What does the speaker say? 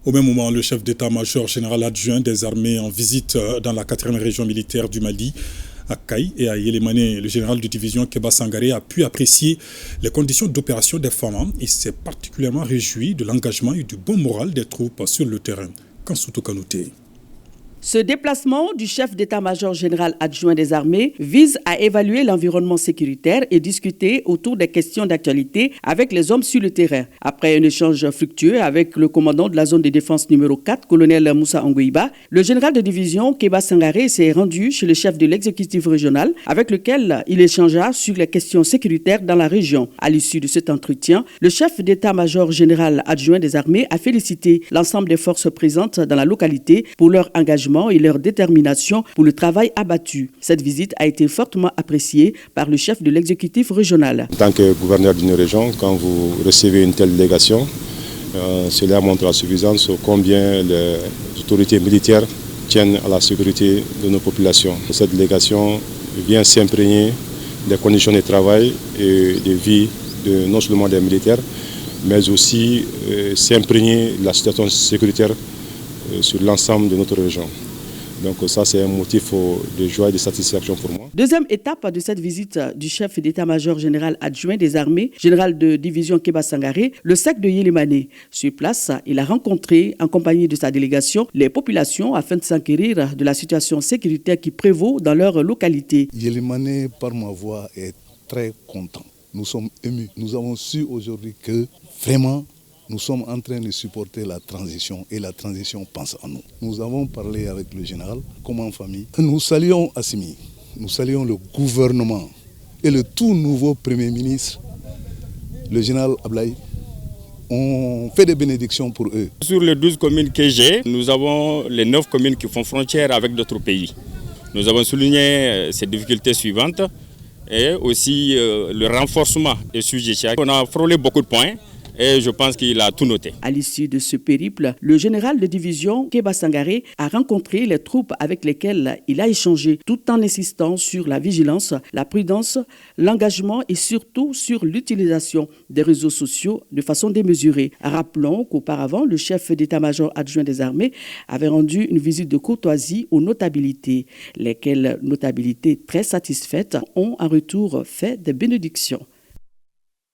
Au même moment, le chef d'état-major général adjoint des armées en visite dans la 4e région militaire du Mali, à Kaï et à Yélémané, le général de division Kéba Sangaré a pu apprécier les conditions d'opération des forces et s'est particulièrement réjoui de l'engagement et du bon moral des troupes sur le terrain. Kansoutou Kanouté. Ce déplacement du chef d'état-major général adjoint des armées vise à évaluer l'environnement sécuritaire et discuter autour des questions d'actualité avec les hommes sur le terrain. Après un échange fructueux avec le commandant de la zone de défense numéro 4, colonel Moussa Angoïba, le général de division Kéba Sangaré s'est rendu chez le chef de l'exécutif régional avec lequel il échangea sur les questions sécuritaires dans la région. À l'issue de cet entretien, le chef d'état-major général adjoint des armées a félicité l'ensemble des forces présentes dans la localité pour leur engagement et leur détermination pour le travail abattu. Cette visite a été fortement appréciée par le chef de l'exécutif régional. En tant que gouverneur d'une région, quand vous recevez une telle délégation, cela montre à suffisance combien les autorités militaires tiennent à la sécurité de nos populations. Cette délégation vient s'imprégner des conditions de travail et de vie non seulement des militaires, mais aussi s'imprégner de la situation sécuritaire sur l'ensemble de notre région. Donc ça, c'est un motif de joie et de satisfaction pour moi. Deuxième étape de cette visite du chef d'état-major général adjoint des armées, général de division Kéba Sangaré, le SEC de Yélémané. Sur place, il a rencontré, en compagnie de sa délégation, les populations afin de s'enquérir de la situation sécuritaire qui prévaut dans leur localité. Yélémané, par ma voix, est très content. Nous sommes émus. Nous avons su aujourd'hui que vraiment, nous sommes en train de supporter la transition et la transition pense à nous. Nous avons parlé avec le général comme en famille. Nous saluons Assimi, nous saluons le gouvernement et le tout nouveau Premier ministre, le général Ablaye. On fait des bénédictions pour eux. Sur les 12 communes que j'ai, nous avons les 9 communes qui font frontière avec d'autres pays. Nous avons souligné ces difficultés suivantes et aussi le renforcement des sujets. On a frôlé beaucoup de points. Et je pense qu'il a tout noté. À l'issue de ce périple, le général de division Kéba Sangaré a rencontré les troupes avec lesquelles il a échangé, tout en insistant sur la vigilance, la prudence, l'engagement et surtout sur l'utilisation des réseaux sociaux de façon démesurée. Rappelons qu'auparavant, le chef d'état-major adjoint des armées avait rendu une visite de courtoisie aux notabilités, lesquelles notabilités très satisfaites ont en retour fait des bénédictions.